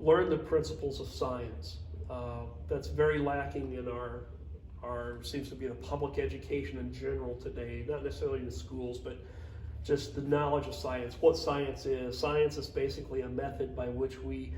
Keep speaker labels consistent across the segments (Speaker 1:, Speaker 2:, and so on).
Speaker 1: learn the principles of science. That's very lacking in our seems to be in public education in general today, not necessarily in the schools, but just the knowledge of science, what science is. Science is basically a method by which we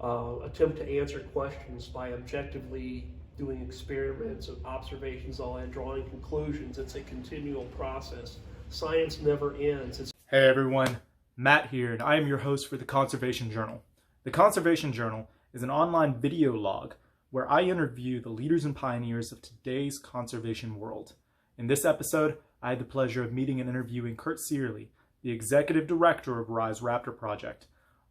Speaker 1: attempt to answer questions by objectively doing experiments and observations, all that, drawing conclusions. It's a continual process. Science never ends.
Speaker 2: Hey everyone, Matt here, and I am your host for the Conservation Journal. The Conservation Journal is an online video log where I interview the leaders and pioneers of today's conservation world. In this episode, I had the pleasure of meeting and interviewing Curt Cearley, the executive director of Rise Raptor Project.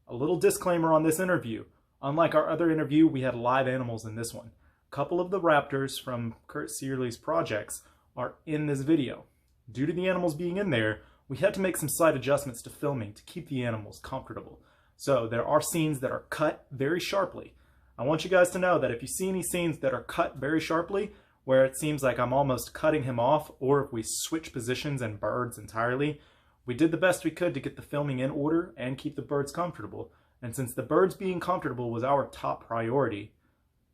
Speaker 2: A little disclaimer on this interview. Unlike our other interview, we had live animals in this one. A couple of the raptors from Curt Cearley's projects are in this video. Due to the animals being in there, we had to make some slight adjustments to filming to keep the animals comfortable. So there are scenes that are cut very sharply. I want you guys to know that if you see any scenes that are cut very sharply, where it seems like I'm almost cutting him off, or if we switch positions and birds entirely, we did the best we could to get the filming in order and keep the birds comfortable. And since the birds being comfortable was our top priority,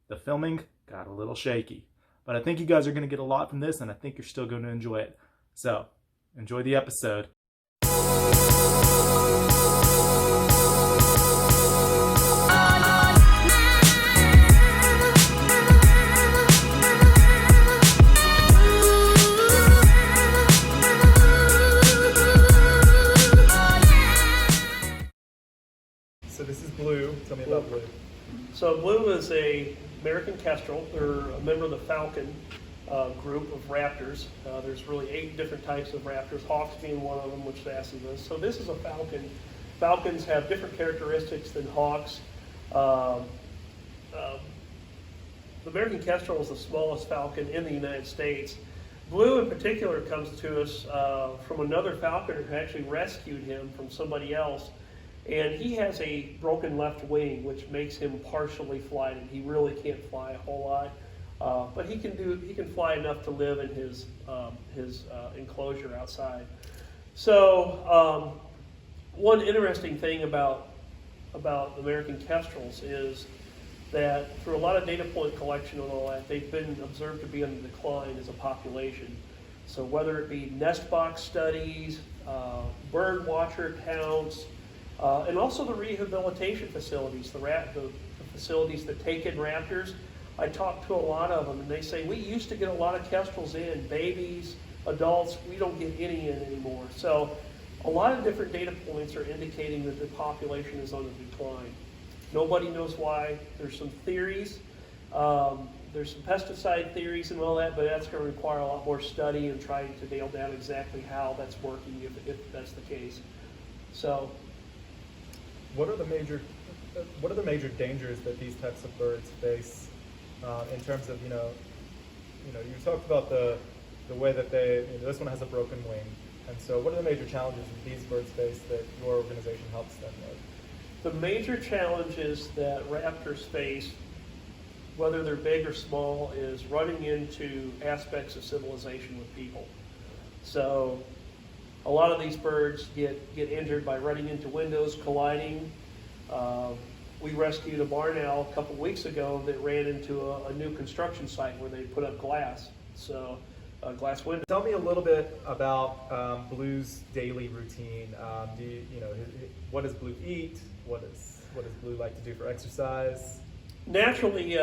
Speaker 2: the filming got a little shaky. But I think you guys are going to get a lot from this, and I think you're still going to enjoy it. So, enjoy the episode. So this is Blue. Tell me about Blue.
Speaker 1: So Blue is a American kestrel. They're a member of the falcon group of raptors. There's really 8 different types of raptors, hawks being one of them, which fascinates us. So this is a falcon. Falcons have different characteristics than hawks. The American kestrel is the smallest falcon in the United States. Blue in particular comes to us from another falconer who actually rescued him from somebody else. And he has a broken left wing, which makes him partially flighted. He really can't fly a whole lot, but he can fly enough to live in his enclosure outside. So one interesting thing about American kestrels is that through a lot of data point collection and all that, they've been observed to be on decline as a population. So whether it be nest box studies, bird watcher counts, and also the rehabilitation facilities, the facilities that take in raptors. I talked to a lot of them, and they say, we used to get a lot of kestrels in, babies, adults, we don't get any in anymore. So a lot of different data points are indicating that the population is on the decline. Nobody knows why. There's some theories. There's some pesticide theories and all that, but that's going to require a lot more study and trying to nail down exactly how that's working, if that's the case. So,
Speaker 2: What are the major dangers that these types of birds face in terms of, you talked about the way that this one has a broken wing, and so what are the major challenges that these birds face that your organization helps them with?
Speaker 1: The major challenges that raptors face, whether they're big or small, is running into aspects of civilization with people. So a lot of these birds get injured by running into windows, colliding. We rescued a barn owl a couple weeks ago that ran into a new construction site where they put up glass. So glass window.
Speaker 2: Tell me a little bit about Blue's daily routine. What does Blue eat? What does Blue like to do for exercise?
Speaker 1: Naturally,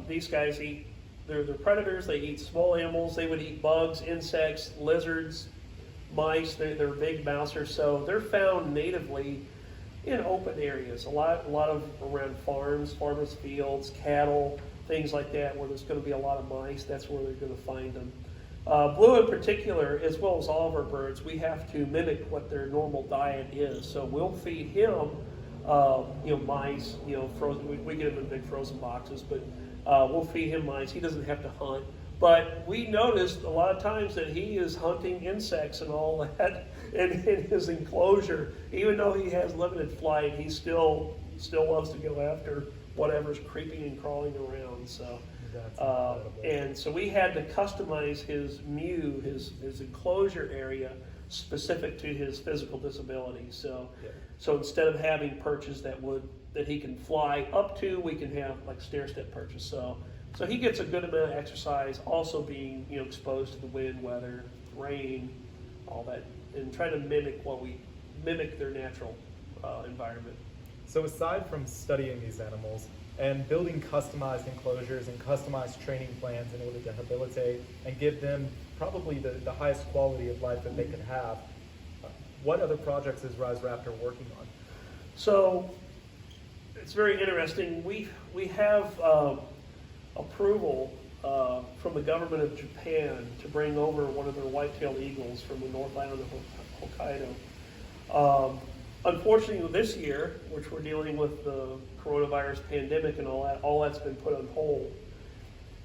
Speaker 1: these guys eat. They're predators. They eat small animals. They would eat bugs, insects, lizards, mice. They're big mousers, so they're found natively in open areas. A lot of around farms, farmers' fields, cattle, things like that, where there's going to be a lot of mice. That's where they're going to find them. Blue in particular, as well as all of our birds, we have to mimic what their normal diet is. So we'll feed him, mice. Frozen. We get him in big frozen boxes, but we'll feed him mice. He doesn't have to hunt. But we noticed a lot of times that he is hunting insects and all that in his enclosure. Even though he has limited flight, he still loves to go after whatever's creeping and crawling around. So, and so we had to customize his mew, his enclosure area, specific to his physical disability. So, so instead of having perches that would that he can fly up to. We can have like stair-step perches. So he gets a good amount of exercise, also being exposed to the wind, weather, rain, all that, and try to mimic their natural environment.
Speaker 2: So aside from studying these animals and building customized enclosures and customized training plans in order to habilitate and give them probably the highest quality of life that they can have, what other projects is Rise Raptor working on?
Speaker 1: So it's very interesting. We have approval from the government of Japan to bring over one of their white-tailed eagles from the North Island of Hokkaido. Unfortunately, this year, which we're dealing with the coronavirus pandemic and all that's been put on hold,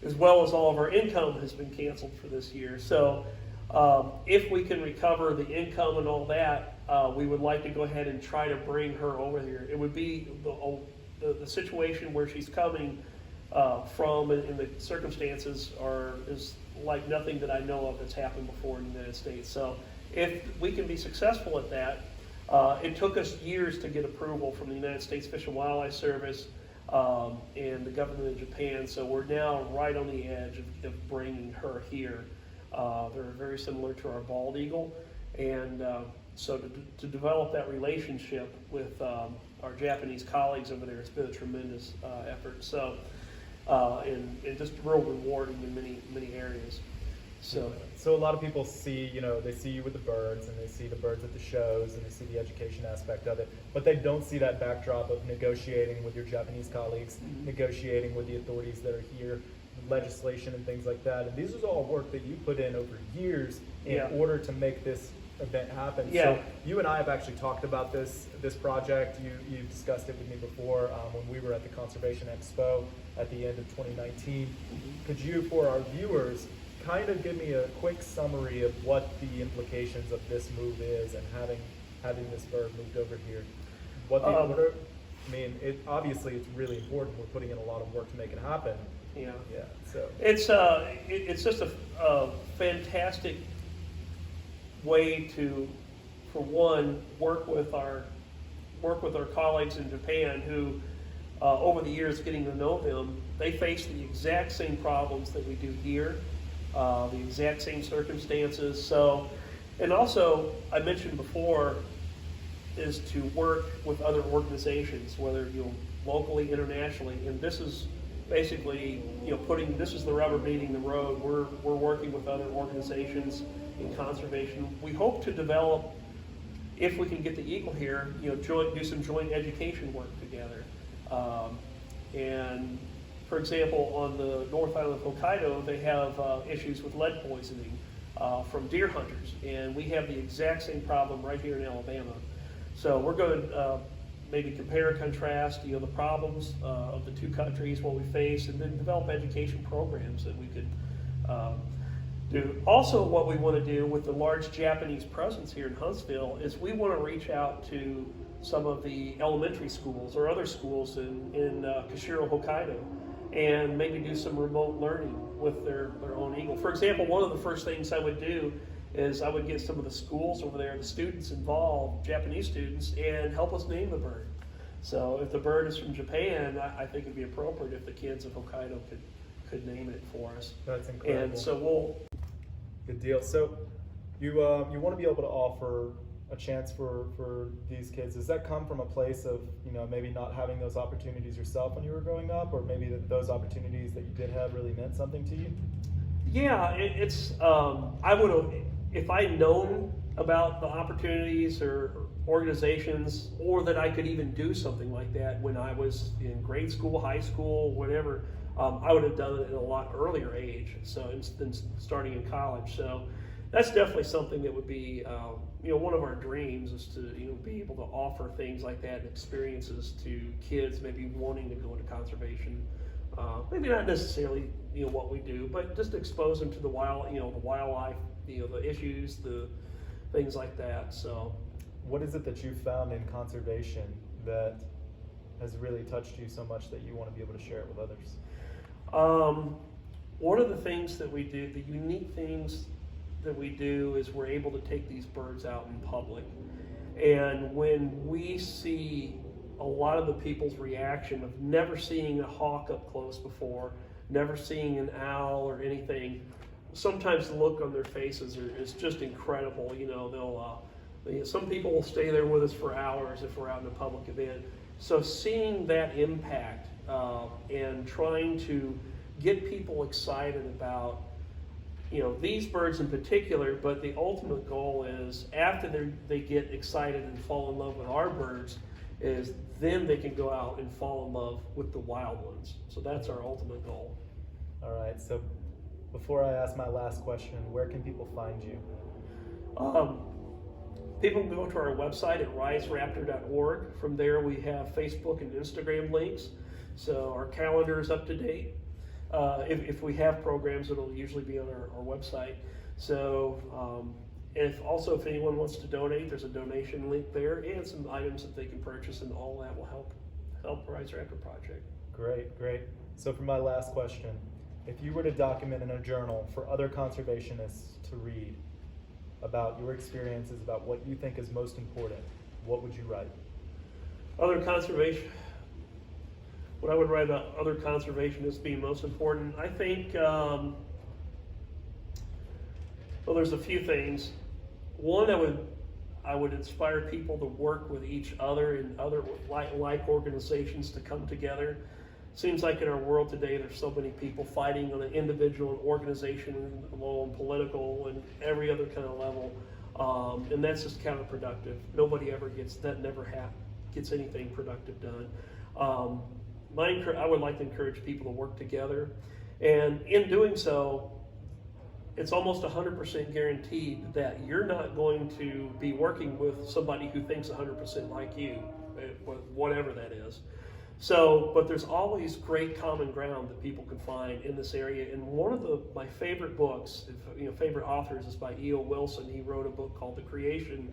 Speaker 1: as well as all of our income has been canceled for this year. So if we can recover the income and all that, we would like to go ahead and try to bring her over here. It would be the situation where she's coming from, and the circumstances is like nothing that I know of that's happened before in the United States. So if we can be successful at that, it took us years to get approval from the United States Fish and Wildlife Service and the government of Japan. So we're now right on the edge of bringing her here. They're very similar to our bald eagle, and so to develop that relationship with our Japanese colleagues over there, it's been a tremendous effort. So and just real rewarding in many areas. So
Speaker 2: a lot of people see, they see you with the birds, and they see the birds at the shows, and they see the education aspect of it, but they don't see that backdrop of negotiating with your Japanese colleagues, negotiating with the authorities that are here, legislation and things like that. And these is all work that you put in over years in order to make this event happen.
Speaker 1: Yeah.
Speaker 2: So you and I have actually talked about this project. You discussed it with me before when we were at the Conservation Expo at the end of 2019. Could you, for our viewers, kind of give me a quick summary of what the implications of this move is, and having this bird moved over here? Obviously it's really important. We're putting in a lot of work to make it happen.
Speaker 1: Yeah.
Speaker 2: So
Speaker 1: it's just a fantastic way to, for one, work with our colleagues in Japan who, over the years getting to know them, they face the exact same problems that we do here, the exact same circumstances. So, and also I mentioned before, is to work with other organizations, whether locally, internationally, and this is basically this is the rubber meeting the road. We're working with other organizations in conservation. We hope to develop, if we can get the eagle here, do some joint education work together. And for example, on the North Island of Hokkaido, they have issues with lead poisoning from deer hunters, and we have the exact same problem right here in Alabama. So we're going to maybe compare and contrast, the problems of the two countries, what we face, and then develop education programs that we could do. Also, what we want to do with the large Japanese presence here in Huntsville is we want to reach out to some of the elementary schools or other schools in Kushiro, Hokkaido, and maybe do some remote learning with their own eagle. For example, one of the first things I would do is I would get some of the schools over there, the students involved, Japanese students, and help us name the bird. So if the bird is from Japan, I think it'd be appropriate if the kids of Hokkaido could name it for us.
Speaker 2: That's incredible.
Speaker 1: And so
Speaker 2: Good deal. So you want to be able to offer a chance for these kids. Does that come from a place of maybe not having those opportunities yourself when you were growing up, or maybe those opportunities that you did have really meant something to you?
Speaker 1: Yeah, it's I would have, if I'd known about the opportunities or organizations, or that I could even do something like that when I was in grade school, high school, whatever, I would have done it at a lot earlier age, so than starting in college. So that's definitely something that would be, one of our dreams is to, be able to offer things like that and experiences to kids maybe wanting to go into conservation. Maybe not necessarily, what we do, but just expose them to the wildlife, the issues, the things like that. So,
Speaker 2: what is it that you found in conservation that has really touched you so much that you want to be able to share it with others?
Speaker 1: One of the things that we do, the unique things that we do, is we're able to take these birds out in public. And when we see a lot of the people's reaction of never seeing a hawk up close before, never seeing an owl or anything. Sometimes the look on their faces is just incredible. Some people will stay there with us for hours if we're out in a public event. So seeing that impact and trying to get people excited about these birds in particular, but the ultimate goal is after they get excited and fall in love with our birds, is then they can go out and fall in love with the wild ones. So that's our ultimate goal.
Speaker 2: All right, so before I ask my last question, where can people find you?
Speaker 1: People can go to our website at riseraptor.org. From there we have Facebook and Instagram links. So our calendar is up to date. If we have programs, it'll usually be on our website. So if anyone wants to donate, there's a donation link there and some items that they can purchase, and all that will help Rise Raptor Project.
Speaker 2: Great. So for my last question, if you were to document in a journal for other conservationists to read about your experiences, about what you think is most important, what would you write? What I would write about other conservationists being most important, I think, there's a few things. One, I would inspire people to work with each other and other like organizations to come together. Seems like in our world today, there's so many people fighting on an individual and organization level and political and every other kind of level, and that's just counterproductive. Nobody ever gets anything productive done. I would like to encourage people to work together, and in doing so, it's almost 100% guaranteed that you're not going to be working with somebody who thinks 100% like you, whatever that is. So, but there's always great common ground that people can find in this area. And one of my favorite books, favorite authors, is by E.O. Wilson. He wrote a book called The Creation,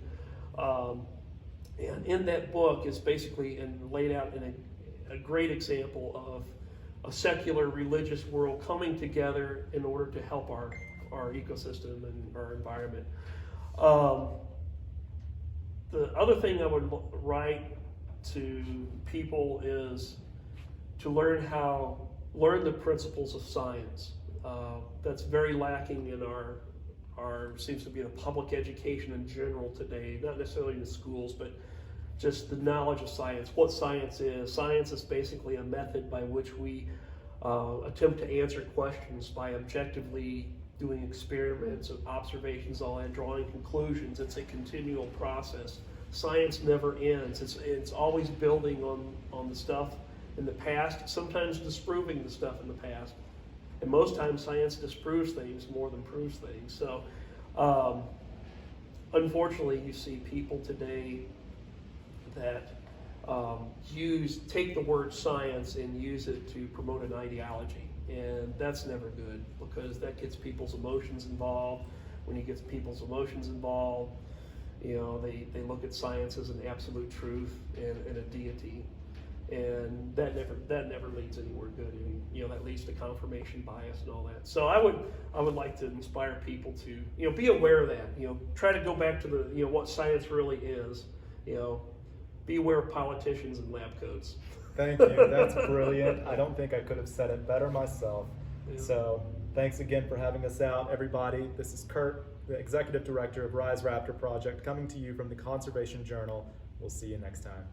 Speaker 2: and in that book is basically laid out in a great example of a secular religious world coming together in order to help our ecosystem and our environment. The other thing I would write to people is to learn the principles of science. That's very lacking in our seems to be in public education in general today, not necessarily in the schools, but just the knowledge of science, what science is. Science is basically a method by which we attempt to answer questions by objectively doing experiments and observations, all that, drawing conclusions. It's a continual process. Science never ends. It's always building on the stuff in the past, sometimes disproving the stuff in the past. And most times science disproves things more than proves things. So unfortunately, you see people today that take the word science and use it to promote an ideology. And that's never good, because that gets people's emotions involved. When you get people's emotions involved, they look at science as an absolute truth and a deity, and that never leads anywhere good. And that leads to confirmation bias and all that. So I would like to inspire people to be aware of that. Try to go back to the what science really is. Be aware of politicians and lab coats. Thank you. That's brilliant. I don't think I could have said it better myself. Yeah. So thanks again for having us out, everybody. This is Curt, the Executive Director of Rise Raptor Project, coming to you from the Conservation Journal. We'll see you next time.